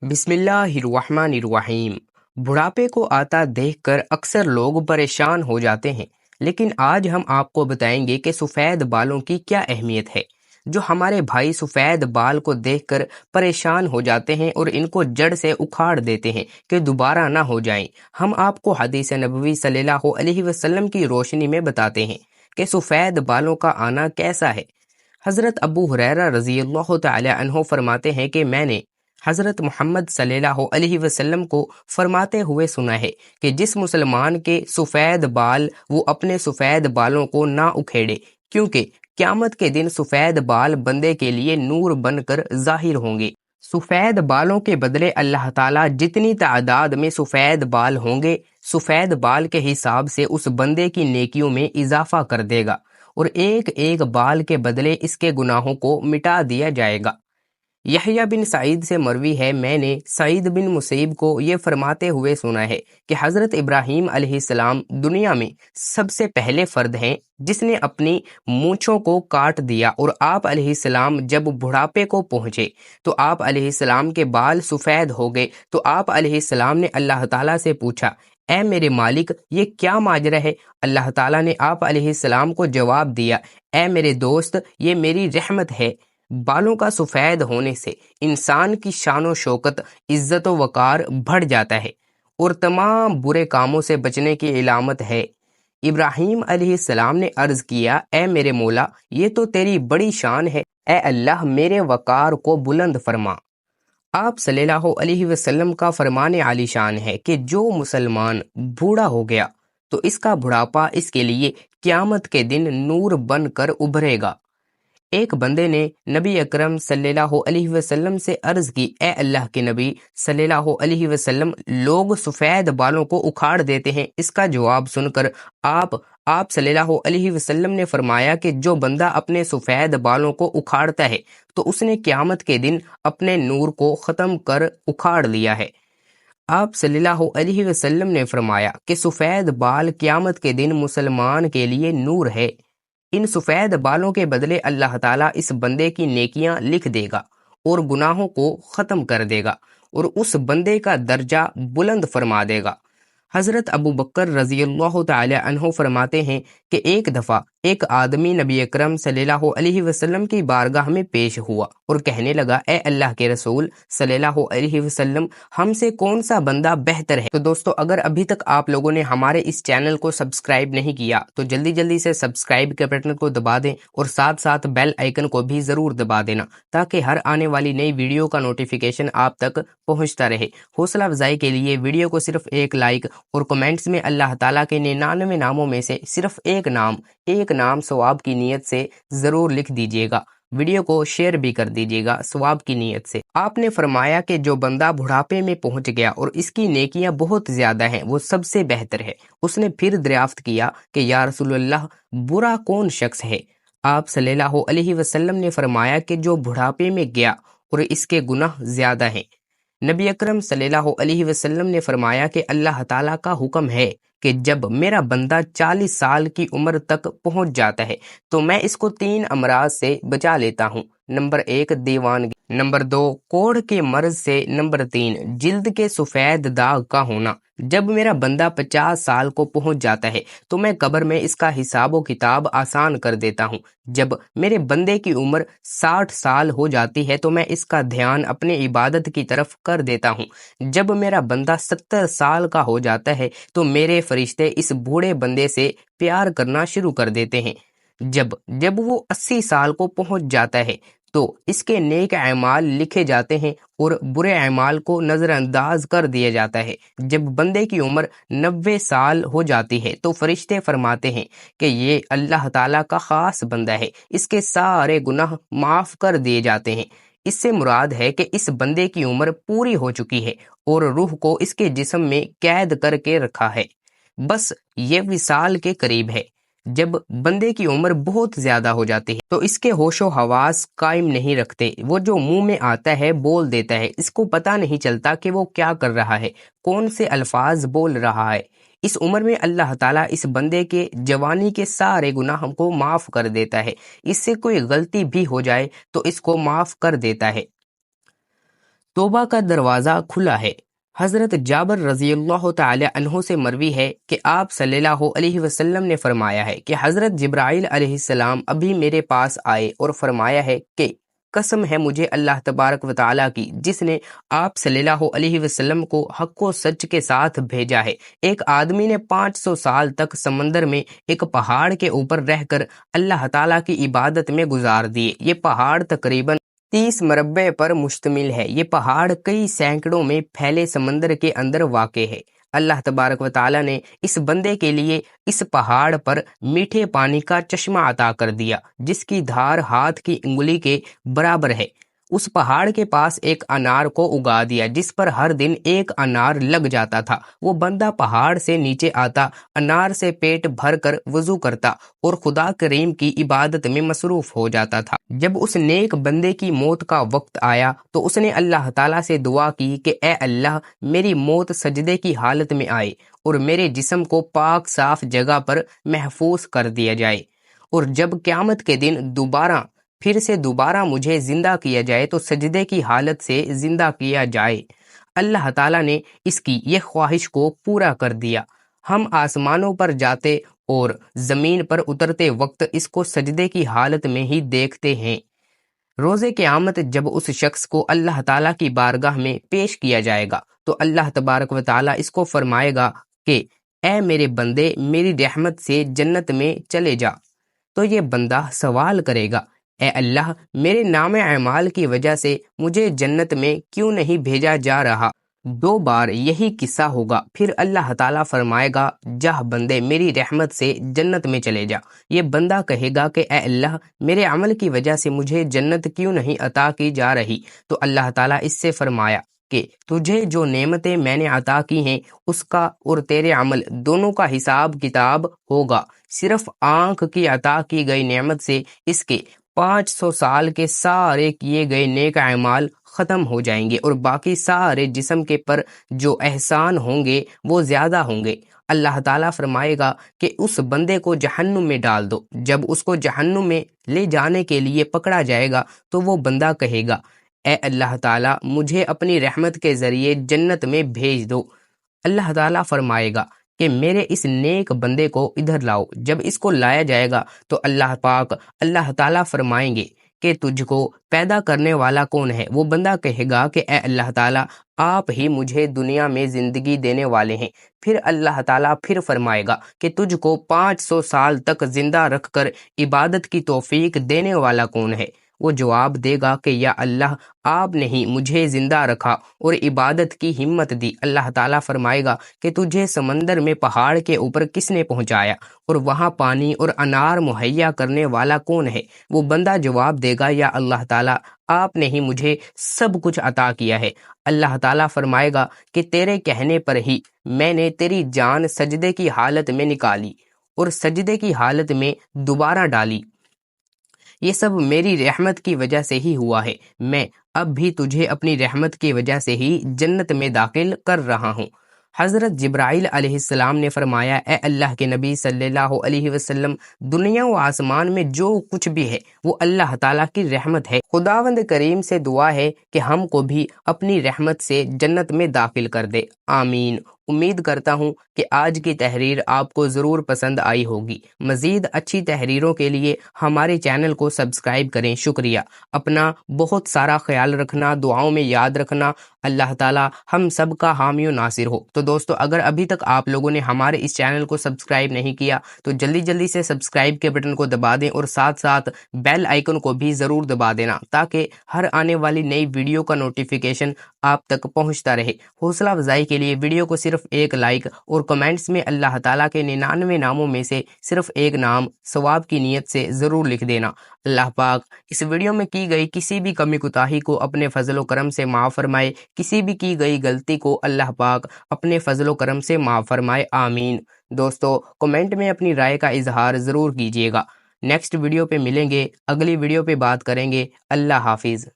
बिस्मिल्लाहिर्रहमानिर्रहीम। बुढ़ापे को आता देखकर अक्सर लोग परेशान हो जाते हैं, लेकिन आज हम आपको बताएंगे कि सफ़ेद बालों की क्या अहमियत है। जो हमारे भाई सफ़ेद बाल को देखकर परेशान हो जाते हैं और इनको जड़ से उखाड़ देते हैं कि दोबारा ना हो जाएं, हम आपको हदीस नबवी सल्लल्लाहु अलैहि वसल्लम की रोशनी में बताते हैं कि सफ़ेद बालों का आना कैसा है। हज़रत अबू हुरैरा रज़ी अल्लाह तआला अन्हो फरमाते हैं कि मैंने हज़रत मोहम्मद सल्लल्लाहु अलैहि वसल्लम को फरमाते हुए सुना है कि जिस मुसलमान के सफ़ेद बाल वो अपने सफ़ेद बालों को ना उखेड़े, क्योंकि क़यामत के दिन सफ़ेद बाल बंदे के लिए नूर बनकर ज़ाहिर होंगे। सफ़ेद बालों के बदले अल्लाह ताला जितनी तादाद में सफ़ेद बाल होंगे, सफ़ेद बाल के हिसाब से उस बंदे की नेकियों में इजाफा कर देगा और एक एक बाल के बदले इसके गुनाहों को मिटा दिया जाएगा। यहया बिन सईद से मरवी है, मैंने सईद बिन मुसैब को ये फरमाते हुए सुना है कि हज़रत इब्राहीम अलैहिस्सलाम दुनिया में सबसे पहले फर्द हैं जिसने अपनी मूंछों को काट दिया, और आप अलैहिस्सलाम जब बुढ़ापे को पहुंचे तो आप अलैहिस्सलाम के बाल सफ़ेद हो गए। तो आप अलैहिस्सलाम ने अल्लाह ताला से पूछा, ए मेरे मालिक, ये क्या माजरा है? अल्लाह ताला ने आप अलैहिस्सलाम को जवाब दिया, ए मेरे दोस्त, ये मेरी रहमत है। बालों का सफ़ेद होने से इंसान की शान शौकत, इज्जत व वक़ार बढ़ जाता है और तमाम बुरे कामों से बचने की इलामत है। इब्राहीम अलैहिस्सलाम ने अर्ज किया, ए मेरे मौला, ये तो तेरी बड़ी शान है, ए अल्लाह मेरे वक़ार को बुलंद फरमा। आप सल्लल्लाहु अलैहि वसल्लम का फरमाने आली शान है कि जो मुसलमान बूढ़ा हो गया तो इसका बुढ़ापा इसके लिए क़यामत के दिन नूर बनकर उभरेगा। एक बंदे ने नबी अकरम सल्लल्लाहु अलैहि वसल्लम से अर्ज की, ए अल्लाह के नबी सल्लल्लाहु अलैहि वसल्लम, लोग सफ़ेद बालों को उखाड़ देते हैं। इसका जवाब सुनकर आप सल्लल्लाहु अलैहि वसल्लम ने फरमाया कि जो बंदा अपने सफ़ेद बालों को उखाड़ता है तो उसने क़यामत के दिन अपने नूर को ख़त्म कर उखाड़ लिया है। आप सल्लल्लाहु अलैहि वसल्लम ने फरमाया कि सफ़ेद बाल क़यामत के दिन मुसलमान के लिए नूर है। इन सफ़ेद बालों के बदले अल्लाह ताला इस बंदे की नेकियां लिख देगा और गुनाहों को ख़त्म कर देगा और उस बंदे का दर्जा बुलंद फरमा देगा। हज़रत अबू बकर रज़ी अल्लाह तआला अन्हो फरमाते हैं कि एक दफ़ा एक आदमी नबी अकरम सल्लल्लाहु अलैहि वसल्लम की बारगाह में पेश हुआ और कहने लगा, ए अल्लाह के रसूल सल्लल्लाहु अलैहि वसल्लम, हमसे कौन सा बंदा बेहतर है? तो दोस्तों, अगर अभी तक आप लोगों ने हमारे इस चैनल को सब्सक्राइब नहीं किया तो जल्दी जल्दी से सब्सक्राइब के बटन को दबा दें और साथ साथ बेल आइकन को भी ज़रूर दबा देना, ताकि हर आने वाली नई वीडियो का नोटिफिकेशन आप तक पहुँचता रहे। हौसला अफजाई के लिए वीडियो को सिर्फ एक लाइक और कमेंट्स में अल्लाह ताला के 99 नामों में से सिर्फ एक नाम सवाब की नीयत से जरूर लिख दीजिएगा। वीडियो को शेयर भी कर दीजिएगा सवाब की नीयत से। आपने फरमाया कि जो बंदा बुढ़ापे में पहुंच गया और इसकी नेकियां बहुत ज्यादा हैं, वो सबसे बेहतर है। उसने फिर दरियाफ्त किया कि या रसूलल्लाह, बुरा कौन शख्स है? आप सल्लल्लाहु अलैहि वसल्लम ने फरमाया कि जो बुढ़ापे में गया और इसके गुनाह ज्यादा हैं। नबी अकरम सल्लल्लाहु अलैहि वसल्लम ने फरमाया कि अल्लाह ताला का हुक्म है कि जब मेरा बंदा 40 साल की उम्र तक पहुंच जाता है तो मैं इसको 3 अमराज से बचा लेता हूँ। नंबर 1, दीवानगी। नंबर 2, कोढ़ के मर्ज से। नंबर 3, जिल्द के सफेद दाग का होना। जब मेरा बंदा 50 साल को पहुंच जाता है तो मैं कब्र में इसका हिसाब किताब आसान कर देता हूँ। जब मेरे बंदे की उम्र 60 साल हो जाती है तो मैं इसका ध्यान अपने इबादत की तरफ कर देता हूँ। जब मेरा बंदा 70 साल का हो जाता है तो मेरे फरिश्ते इस बूढ़े बंदे से प्यार करना शुरू कर देते हैं। जब जब वो 80 साल को पहुंच जाता है तो इसके नेक अमाल लिखे जाते हैं और बुरे अमाल को नजरअंदाज कर दिया जाता है। जब बंदे की उम्र 90 साल हो जाती है तो फरिश्ते फरमाते हैं कि ये अल्लाह ताला का खास बंदा है, इसके सारे गुनाह माफ कर दिए जाते हैं। इससे मुराद है कि इस बंदे की उम्र पूरी हो चुकी है और रूह को इसके जिस्म में कैद करके रखा है। बस ये विसाल के करीब है। जब बंदे की उम्र बहुत ज्यादा हो जाती है तो इसके होशो हवास कायम नहीं रखते। वो जो मुंह में आता है बोल देता है, इसको पता नहीं चलता कि वो क्या कर रहा है, कौन से अल्फाज बोल रहा है। इस उम्र में अल्लाह ताला इस बंदे के जवानी के सारे गुनाह को माफ कर देता है। इससे कोई गलती भी हो जाए तो इसको माफ कर देता है। توبہ کا دروازہ کھلا ہے۔ حضرت جابر رضی اللہ تعالی عنہ سے مروی ہے کہ آپ صلی اللہ علیہ وسلم نے فرمایا ہے کہ حضرت جبرائیل علیہ السلام ابھی میرے پاس آئے اور فرمایا ہے کہ قسم ہے مجھے اللہ تبارک و تعالیٰ کی جس نے آپ صلی اللہ علیہ وسلم کو حق و سچ کے ساتھ بھیجا ہے، ایک آدمی نے 500 سال تک سمندر میں ایک پہاڑ کے اوپر رہ کر اللہ تعالیٰ کی عبادت میں گزار دیے۔ یہ پہاڑ تقریباً 30 مربع پر مشتمل ہے۔ یہ پہاڑ کئی سینکڑوں میں پھیلے سمندر کے اندر واقع ہے۔ اللہ تبارک و تعالیٰ نے اس بندے کے لیے اس پہاڑ پر میٹھے پانی کا چشمہ عطا کر دیا جس کی دھار ہاتھ کی انگلی کے برابر ہے۔ اس پہاڑ کے پاس ایک انار کو اگا دیا جس پر ہر دن ایک انار لگ جاتا تھا۔ وہ بندہ پہاڑ سے نیچے آتا، انار سے پیٹ بھر کر وضو کرتا اور خدا کریم کی عبادت میں مصروف ہو جاتا تھا۔ جب اس نیک بندے کی موت کا وقت آیا تو اس نے اللہ تعالیٰ سے دعا کی کہ اے اللہ، میری موت سجدے کی حالت میں آئے اور میرے جسم کو پاک صاف جگہ پر محفوظ کر دیا جائے، اور جب قیامت کے دن پھر سے دوبارہ مجھے زندہ کیا جائے تو سجدے کی حالت سے زندہ کیا جائے۔ اللہ تعالیٰ نے اس کی یہ خواہش کو پورا کر دیا۔ ہم آسمانوں پر جاتے اور زمین پر اترتے وقت اس کو سجدے کی حالت میں ہی دیکھتے ہیں۔ روز قیامت جب اس شخص کو اللہ تعالیٰ کی بارگاہ میں پیش کیا جائے گا تو اللہ تبارک و تعالیٰ اس کو فرمائے گا کہ اے میرے بندے، میری رحمت سے جنت میں چلے جا۔ تو یہ بندہ سوال کرے گا، اے اللہ، میرے نام اعمال کی وجہ سے مجھے جنت میں کیوں نہیں بھیجا جا رہا؟ 2 بار یہی قصہ ہوگا، پھر اللہ تعالیٰ فرمائے گا جا بندے، میری رحمت سے جنت میں چلے جا۔ یہ بندہ کہے گا کہ اے اللہ، میرے عمل کی وجہ سے مجھے جنت کیوں نہیں عطا کی جا رہی؟ تو اللہ تعالیٰ اس سے فرمایا کہ تجھے جو نعمتیں میں نے عطا کی ہیں اس کا اور تیرے عمل دونوں کا حساب کتاب ہوگا۔ صرف آنکھ کی عطا کی گئی نعمت سے اس کے 500 سال کے سارے کیے گئے نیک اعمال ختم ہو جائیں گے اور باقی سارے جسم کے پر جو احسان ہوں گے وہ زیادہ ہوں گے۔ اللہ تعالیٰ فرمائے گا کہ اس بندے کو جہنم میں ڈال دو۔ جب اس کو جہنم میں لے جانے کے لیے پکڑا جائے گا تو وہ بندہ کہے گا، اے اللہ تعالیٰ، مجھے اپنی رحمت کے ذریعے جنت میں بھیج دو۔ اللہ تعالیٰ فرمائے گا کہ میرے اس نیک بندے کو ادھر لاؤ۔ جب اس کو لایا جائے گا تو اللہ تعالیٰ فرمائیں گے کہ تجھ کو پیدا کرنے والا کون ہے؟ وہ بندہ کہے گا کہ اے اللہ تعالیٰ، آپ ہی مجھے دنیا میں زندگی دینے والے ہیں۔ پھر اللہ تعالیٰ پھر فرمائے گا کہ تجھ کو 500 سال تک زندہ رکھ کر عبادت کی توفیق دینے والا کون ہے؟ وہ جواب دے گا کہ یا اللہ، آپ نے ہی مجھے زندہ رکھا اور عبادت کی ہمت دی۔ اللہ تعالیٰ فرمائے گا کہ تجھے سمندر میں پہاڑ کے اوپر کس نے پہنچایا اور وہاں پانی اور انار مہیا کرنے والا کون ہے؟ وہ بندہ جواب دے گا یا اللہ تعالیٰ، آپ نے ہی مجھے سب کچھ عطا کیا ہے۔ اللہ تعالیٰ فرمائے گا کہ تیرے کہنے پر ہی میں نے تیری جان سجدے کی حالت میں نکالی اور سجدے کی حالت میں دوبارہ ڈالی۔ یہ سب میری رحمت کی وجہ سے ہی ہوا ہے۔ میں اب بھی تجھے اپنی رحمت کی وجہ سے ہی جنت میں داخل کر رہا ہوں۔ حضرت جبرائیل علیہ السلام نے فرمایا، اے اللہ کے نبی صلی اللہ علیہ وسلم، دنیا و آسمان میں جو کچھ بھی ہے وہ اللہ تعالیٰ کی رحمت ہے۔ خداوند کریم سے دعا ہے کہ ہم کو بھی اپنی رحمت سے جنت میں داخل کر دے، آمین۔ امید کرتا ہوں کہ آج کی تحریر آپ کو ضرور پسند آئی ہوگی۔ مزید اچھی تحریروں کے لیے ہمارے چینل کو سبسکرائب کریں۔ شکریہ۔ اپنا بہت سارا خیال رکھنا، دعاؤں میں یاد رکھنا۔ اللہ تعالیٰ ہم سب کا حامی و ناصر ہو۔ تو دوستو، اگر ابھی تک آپ لوگوں نے ہمارے اس چینل کو سبسکرائب نہیں کیا تو جلدی سے سبسکرائب کے بٹن کو دبا دیں اور ساتھ بیل آئیکن کو بھی ضرور دبا دینا تاکہ ہر آنے والی نئی ویڈیو کا نوٹیفیکیشن آپ تک پہنچتا رہے۔ حوصلہ افزائی کے لیے ویڈیو کو صرف ایک لائک اور کمنٹس میں اللہ تعالیٰ کے 99 ناموں میں سے صرف ایک نام ثواب کی نیت سے ضرور لکھ دینا۔ اللہ پاک اس ویڈیو میں کی گئی کسی بھی کمی کوتاہی کو اپنے فضل و کرم سے معاف فرمائے، کسی بھی کی گئی غلطی کو اللہ پاک اپنے فضل و کرم سے معاف فرمائے، آمین۔ دوستو، کمنٹ میں اپنی رائے کا اظہار ضرور کیجیے گا۔ نیکسٹ ویڈیو پہ ملیں گے، اگلی ویڈیو پہ بات کریں گے۔ اللہ حافظ۔